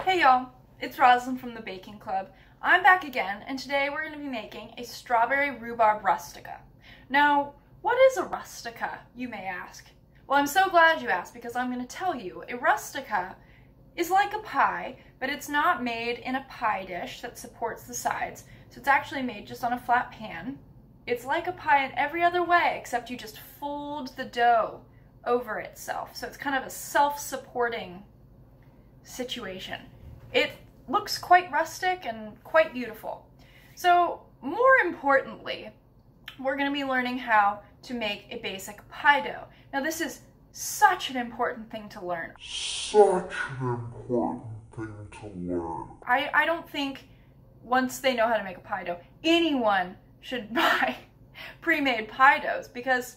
Hey y'all, it's Roslyn from the Baking Club. I'm back again, and today we're going to be making a strawberry rhubarb rustica. Now, what is a rustica, you may ask? Well, I'm so glad you asked, because I'm going to tell you. A rustica is like a pie, but it's not made in a pie dish that supports the sides, so it's actually made just on a flat pan. It's like a pie in every other way, except you just fold the dough over itself, so it's kind of a self-supporting situation. It looks quite rustic and quite beautiful. So more importantly, we're going to be learning how to make a basic pie dough. Now this is such an important thing to learn. I don't think once they know how to make a pie dough, anyone should buy pre-made pie doughs, because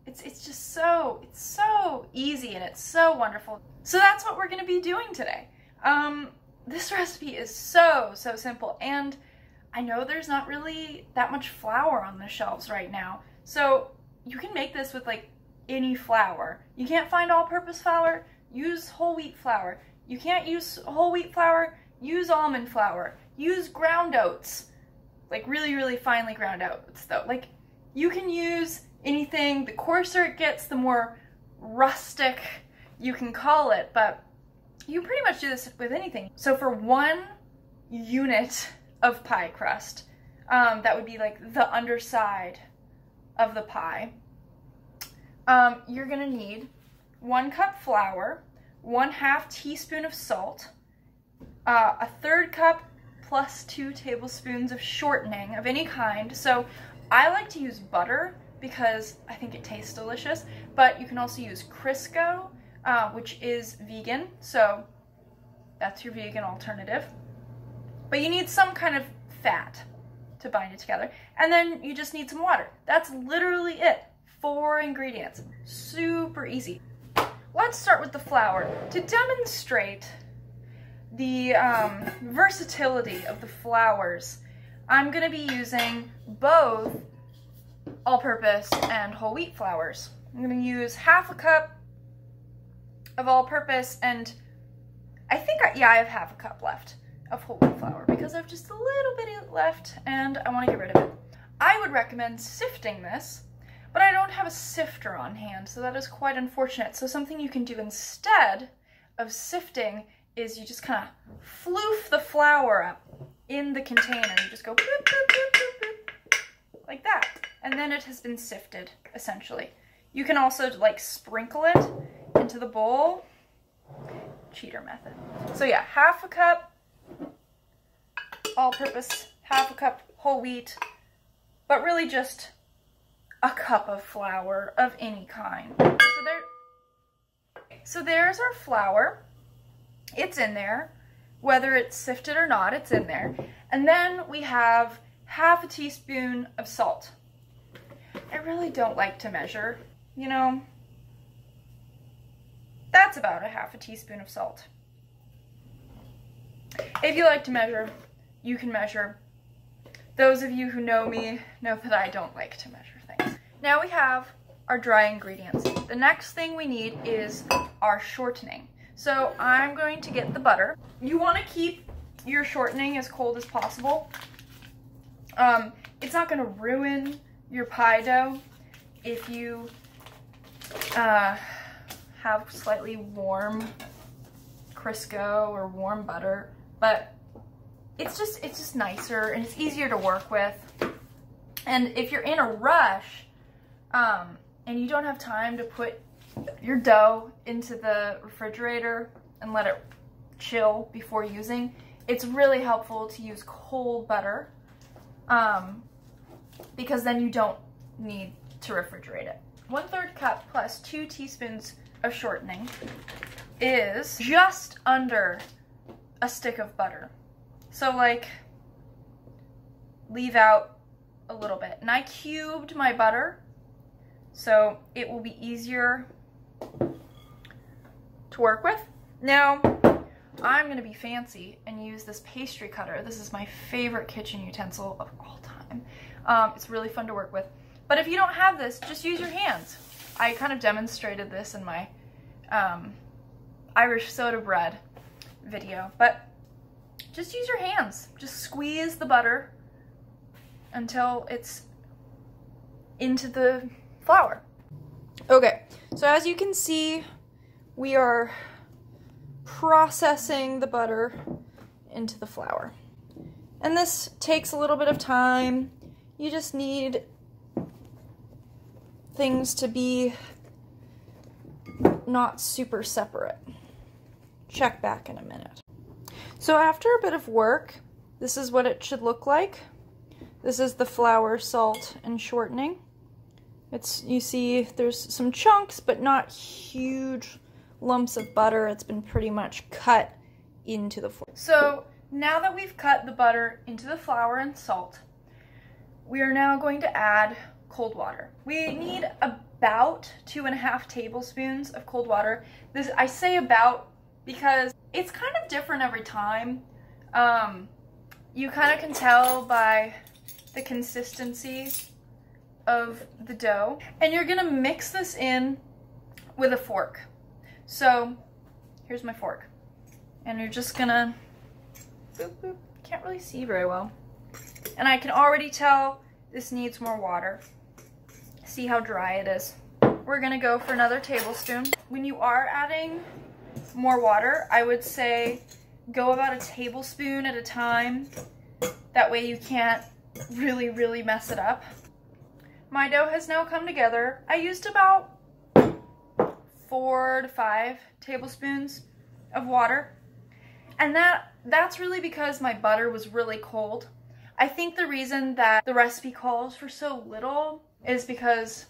it's just so easy and it's so wonderful. So that's what we're going to be doing today. This recipe is so simple, and I know there's not really that much flour on the shelves right now, so you can make this with like any flour. You can't find all-purpose flour, use whole wheat flour. You can't use whole wheat flour, use almond flour. Use ground oats, like really finely ground oats though. Like, you can use anything. The coarser it gets, the more rustic you can call it, but you pretty much do this with anything. So for 1 unit of pie crust, that would be like the underside of the pie, you're gonna need 1 cup flour, 1/2 teaspoon of salt, a 1/3 cup plus 2 tablespoons of shortening of any kind. So I like to use butter because I think it tastes delicious, but you can also use Crisco, which is vegan, so that's your vegan alternative. But you need some kind of fat to bind it together. And then you just need some water. That's literally it. 4 ingredients. Super easy. Let's start with the flour. To demonstrate the versatility of the flours, I'm going to be using both all-purpose and whole wheat flours. I'm going to use 1/2 cup of all-purpose, and I think I have 1/2 cup left of whole wheat flour because I have just a little bit left and I want to get rid of it. I would recommend sifting this, but I don't have a sifter on hand, so that is quite unfortunate. So something you can do instead of sifting is you just kind of floof the flour up in the container. You just go boop, boop, boop, boop, boop, like that, and then it has been sifted, essentially. You can also like sprinkle it into the bowl. Cheater method. So yeah, 1/2 cup all-purpose, 1/2 cup whole wheat, but really just a cup of flour of any kind. So there's our flour. It's in there. Whether it's sifted or not, it's in there. And then we have 1/2 teaspoon of salt. I really don't like to measure, you know. That's about 1/2 teaspoon of salt. If you like to measure, you can measure. Those of you who know me know that I don't like to measure things. Now we have our dry ingredients. The next thing we need is our shortening. So I'm going to get the butter. You want to keep your shortening as cold as possible. It's not going to ruin your pie dough if you have slightly warm Crisco or warm butter, but it's just nicer and it's easier to work with. And if you're in a rush and you don't have time to put your dough into the refrigerator and let it chill before using, it's really helpful to use cold butter, because then you don't need to refrigerate it. 1/3 cup plus 2 teaspoons of shortening is just under a stick of butter. So like, leave out a little bit. And I cubed my butter so it will be easier to work with. Now, I'm gonna be fancy and use this pastry cutter. This is my favorite kitchen utensil of all time. It's really fun to work with. But if you don't have this, just use your hands. I kind of demonstrated this in my Irish soda bread video, but just use your hands. Just squeeze the butter until it's into the flour. Okay, so as you can see, we are processing the butter into the flour. And this takes a little bit of time. You just need things to be not super separate. Check back in a minute. So after a bit of work, this is what it should look like. This is the flour, salt, and shortening. You see there's some chunks, but not huge lumps of butter. It's been pretty much cut into the flour. So now that we've cut the butter into the flour and salt, we are now going to add cold water. We need about 2.5 tablespoons of cold water. This, I say about because it's kind of different every time. You kind of can tell by the consistency of the dough. And you're gonna mix this in with a fork. So here's my fork. And you're just gonna, boop, boop. Can't really see very well. And I can already tell this needs more water. See how dry it is. We're gonna go for another tablespoon. When you are adding more water, I would say go about a tablespoon at a time. That way you can't really mess it up. My dough has now come together. I used about 4 to 5 tablespoons of water. And that's really because my butter was really cold. I think the reason that the recipe calls for so little is because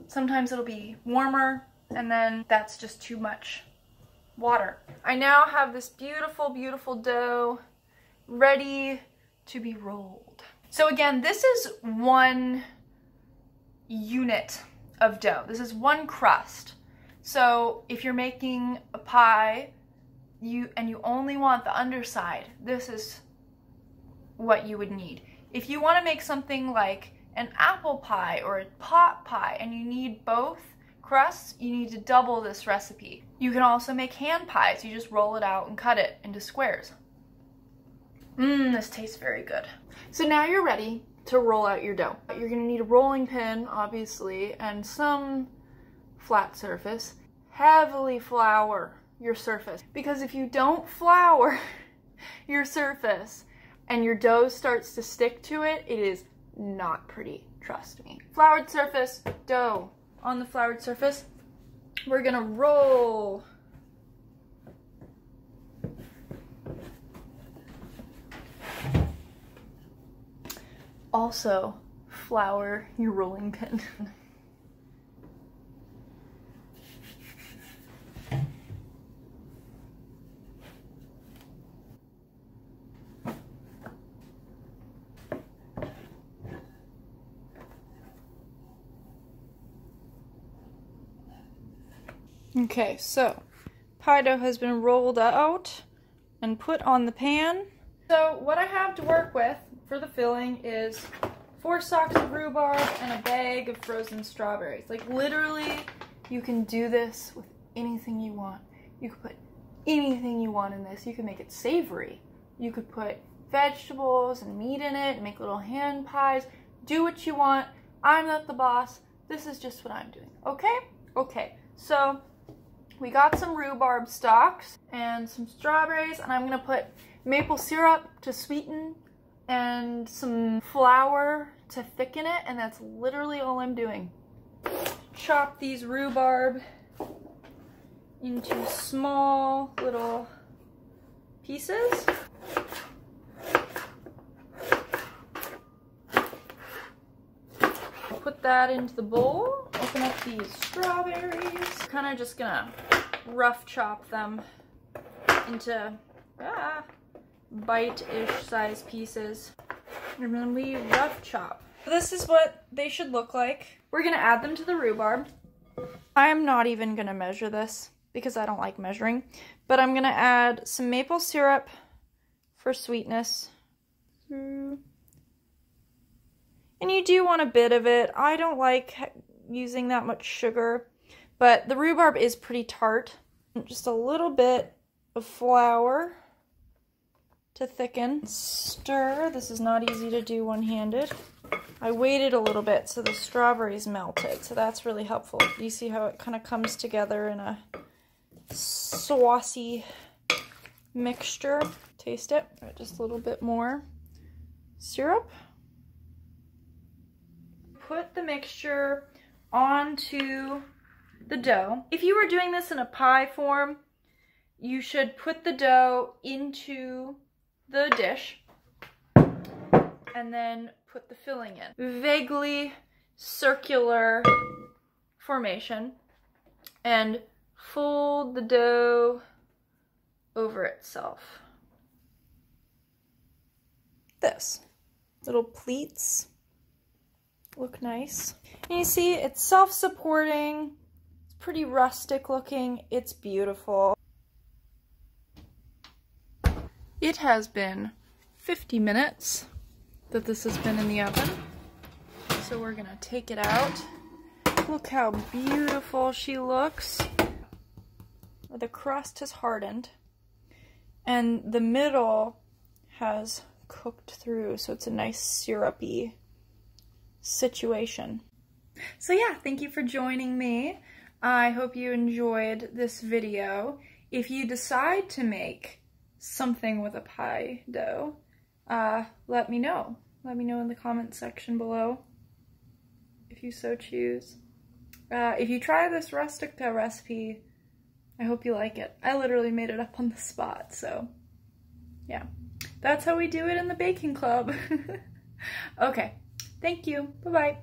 sometimes it'll be warmer and then that's just too much water. I now have this beautiful dough ready to be rolled. So again, this is one unit of dough. This is one crust. So if you're making a pie and you only want the underside, this is what you would need. If you want to make something like an apple pie or a pot pie and you need both crusts, you need to double this recipe. You can also make hand pies. You just roll it out and cut it into squares. This tastes very good. So now you're ready to roll out your dough. You're gonna need a rolling pin, obviously, and some flat surface. Heavily flour your surface, because if you don't flour your surface and your dough starts to stick to it, it is not pretty, trust me. Floured surface, dough. On the floured surface, we're gonna roll. Also, flour your rolling pin. Okay, so pie dough has been rolled out and put on the pan. So what I have to work with for the filling is 4 stalks of rhubarb and a bag of frozen strawberries. Like literally, you can do this with anything you want. You could put anything you want in this. You can make it savory. You could put vegetables and meat in it and make little hand pies. Do what you want. I'm not the boss. This is just what I'm doing. Okay? Okay. So we got some rhubarb stalks and some strawberries, and I'm gonna put maple syrup to sweeten and some flour to thicken it, and that's literally all I'm doing. Chop these rhubarb into small little pieces. Put that into the bowl. Open up these strawberries. Kind of just gonna rough chop them into bite-ish size pieces. And then we rough chop. This is what they should look like. We're gonna add them to the rhubarb. I'm not even gonna measure this because I don't like measuring, but I'm gonna add some maple syrup for sweetness. And you do want a bit of it. I don't like using that much sugar, but the rhubarb is pretty tart. Just a little bit of flour to thicken. Stir. This is not easy to do one-handed. I waited a little bit so the strawberries melted, so that's really helpful. You see how it kind of comes together in a saucy mixture. Taste it. Just a little bit more syrup. Put the mixture onto the dough. If you were doing this in a pie form, you should put the dough into the dish and then put the filling in. Vaguely circular formation, and fold the dough over itself. This. Little pleats. Look nice. And you see, it's self-supporting. It's pretty rustic looking. It's beautiful. It has been 50 minutes that this has been in the oven. So we're gonna take it out. Look how beautiful she looks. The crust has hardened and the middle has cooked through, so it's a nice syrupy situation. So yeah, thank you for joining me. I hope you enjoyed this video. If you decide to make something with a pie dough, let me know. Let me know in the comments section below, if you so choose. If you try this Rustica recipe, I hope you like it. I literally made it up on the spot, so yeah. That's how we do it in the baking club. Okay, thank you. Bye-bye.